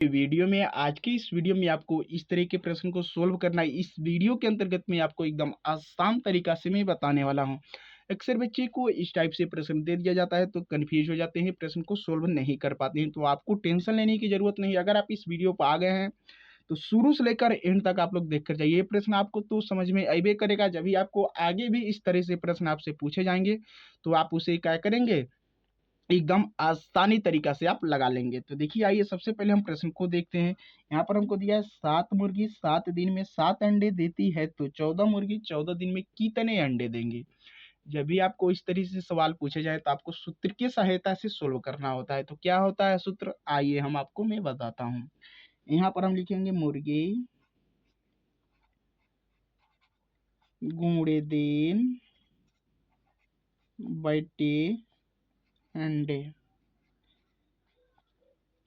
Video में आज की इस वीडियो में आपको इस तरह के प्रश्न को सोल्व करना है। इस वीडियो के अंतर्गत मैं आपको एकदम आसान तरीका से मैं बताने वाला हूं। अक्सर बच्चे को इस टाइप से प्रश्न दे दिया जाता है तो कंफ्यूज हो जाते हैं, प्रश्न को सोल्व नहीं कर पाते हैं। तो आपको टेंशन लेने की जरूरत नहीं। अगर आप इस वीडियो पर आ गए हैं तो शुरू से लेकर एंड तक आप लोग देख कर जाइए। ये प्रश्न आपको तो समझ में अबे करेगा, जब भी आपको आगे भी इस तरह से प्रश्न आपसे पूछे जाएंगे तो आप उसे क्या करेंगे, एकदम आसानी तरीका से आप लगा लेंगे। तो देखिए, आइए सबसे पहले हम प्रश्न को देखते हैं। यहाँ पर हमको दिया है 7 मुर्गी 7 दिन में 7 अंडे देती है तो 14 मुर्गी 14 दिन में कितने अंडे देंगे। जब भी आपको इस तरीके से सवाल पूछे जाए तो आपको सूत्र की सहायता से सोल्व करना होता है। तो क्या होता है सूत्र, आइए हम आपको मैं बताता हूँ। यहाँ पर हम लिखेंगे मुर्गी गुणे दिन बटे अंडे।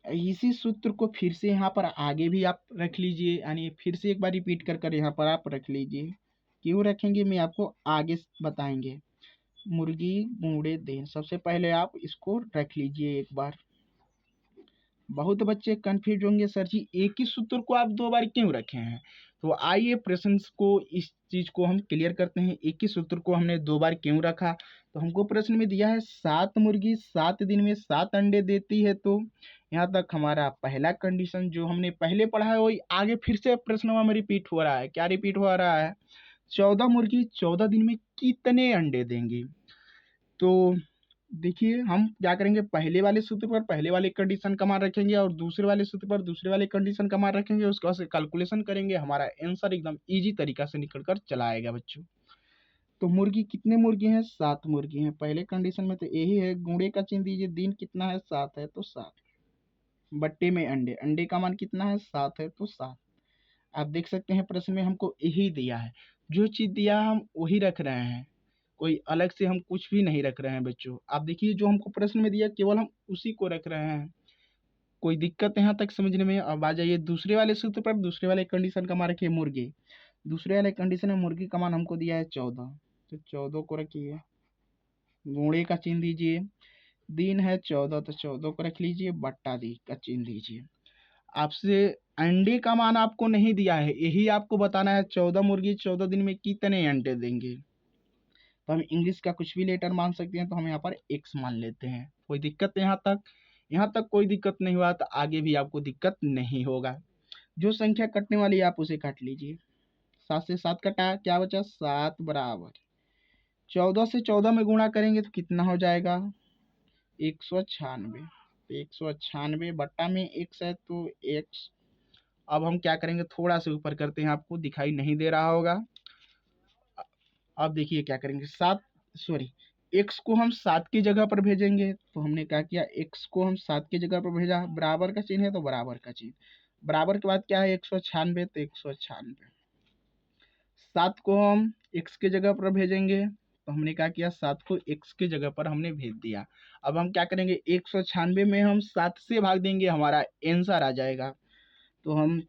इसी सूत्र को फिर से यहाँ पर आगे भी आप रख लीजिए, यानी फिर से एक बार रिपीट कर कर यहाँ पर आप रख लीजिए। क्यों रखेंगे मैं आपको आगे बताएंगे। मुर्गी गुणे दिन, सबसे पहले आप इसको रख लीजिए एक बार। बहुत बच्चे कंफ्यूज होंगे, सर जी एक ही सूत्र को आप 2 बार क्यों रखे हैं। तो आइए प्रश्न को, इस चीज को हम क्लियर करते हैं। एक ही सूत्र को हमने 2 बार क्यों रखा। तो हमको प्रश्न में दिया है 7 मुर्गी 7 दिन में 7 अंडे देती है। तो यहाँ तक हमारा पहला कंडीशन जो हमने पहले पढ़ा है वही आगे फिर से प्रश्न में रिपीट हो रहा है। क्या रिपीट हो रहा है, 14 मुर्गी 14 दिन में कितने अंडे देंगी। तो देखिए, हम क्या करेंगे, पहले वाले सूत्र पर पहले वाले कंडीशन का मान रखेंगे और दूसरे वाले सूत्र पर दूसरे वाले कंडीशन का मान रखेंगे। उसके बाद से कैलकुलेशन करेंगे, हमारा आंसर एकदम इजी तरीका से निकल कर चला आएगा बच्चों। तो मुर्गी कितने मुर्गी हैं, 7 मुर्गी हैं। पहले कंडीशन में तो यही है, गुणे का चिन्ह दीजिए, दिन कितना है 7 है तो 7, बट्टे में अंडे, अंडे का मान कितना है 7 है तो 7। आप देख सकते हैं प्रश्न में हमको यही दिया है, जो चीज दिया हम वही रख रहे हैं, कोई अलग से हम कुछ भी नहीं रख रहे हैं बच्चों। आप देखिए, जो हमको प्रश्न में दिया केवल हम उसी को रख रहे हैं। कोई दिक्कत यहाँ तक समझने में। अब आ जाइए दूसरे वाले सूत्र पर, दूसरे वाले कंडीशन का मान रखिए मुर्गी। दूसरे वाले कंडीशन में मुर्गी का मान हमको दिया है 14, तो 14 को रखिए, गुणे का चिन्ह दीजिए, दिन है 14 तो 14 को रख लीजिए, बट्टा दी का चिन्ह दीजिए। आपसे अंडे का मान आपको नहीं दिया है, यही आपको बताना है 14 मुर्गी 14 दिन में कितने अंडे देंगे। तो हम इंग्लिश का कुछ भी लेटर मान सकते हैं, तो हम यहाँ पर एक्स मान लेते हैं। कोई दिक्कत यहाँ तक, यहाँ तक कोई दिक्कत नहीं हुआ तो आगे भी आपको दिक्कत नहीं होगा। जो संख्या कटने वाली है आप उसे काट लीजिए। 7 से 7 कटा, क्या बचा 7 बराबर 14 से 14 में गुणा करेंगे तो कितना हो जाएगा 196। 196 बट्टा में x है तो x। अब हम क्या करेंगे, थोड़ा सा ऊपर करते हैं, आपको दिखाई नहीं दे रहा होगा। अब देखिए क्या करेंगे, एक्स को हम 7 की जगह पर भेजेंगे। तो हमने क्या किया, एक्स को हम 7 की जगह पर भेजा, बराबर का चिन्ह है तो बराबर का चिन्ह, बराबर के बाद क्या है 196, तो 196 7 को हम एक्स की जगह पर भेजेंगे। तो हमने क्या किया, 7 को एक्स की जगह पर हमने भेज दिया। अब हम क्या करेंगे, 196 में हम 7 से भाग देंगे, हमारा आंसर आ जाएगा। तो हम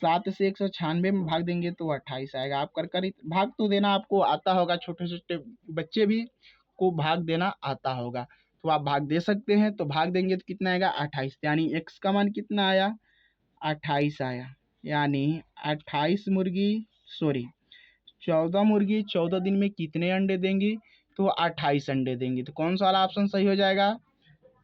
7 से 196 में भाग देंगे तो 28 आएगा। आप कर भाग तो देना आपको आता होगा, छोटे छोटे बच्चे भी को भाग देना आता होगा, तो आप भाग दे सकते हैं। तो भाग देंगे तो कितना आएगा 28, यानी एक्स का मान कितना आया 28 आया। यानी 28 मुर्गी 14 मुर्गी 14 दिन में कितने अंडे देंगी, तो 28 अंडे देंगी। तो कौन सा वाला ऑप्शन सही हो जाएगा,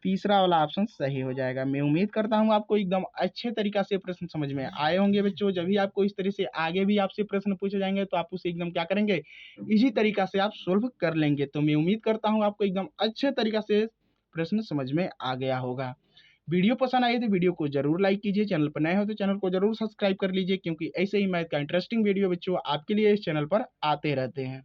तीसरा वाला ऑप्शन सही हो जाएगा। मैं उम्मीद करता हूँ आपको एकदम अच्छे तरीका से प्रश्न समझ में आए होंगे बच्चों। जब भी आपको इस तरह से आगे भी आपसे प्रश्न पूछे जाएंगे तो आप उसे एकदम क्या करेंगे, इसी तरीका से आप सोल्व कर लेंगे। तो मैं उम्मीद करता हूँ आपको एकदम अच्छे तरीका से प्रश्न समझ में आ गया होगा। वीडियो पसंद आई तो वीडियो को जरूर लाइक कीजिए, चैनल पर नए हो तो चैनल को जरूर सब्सक्राइब कर लीजिए, क्योंकि ऐसे ही मैथ का इंटरेस्टिंग वीडियो बच्चों आपके लिए इस चैनल पर आते रहते हैं।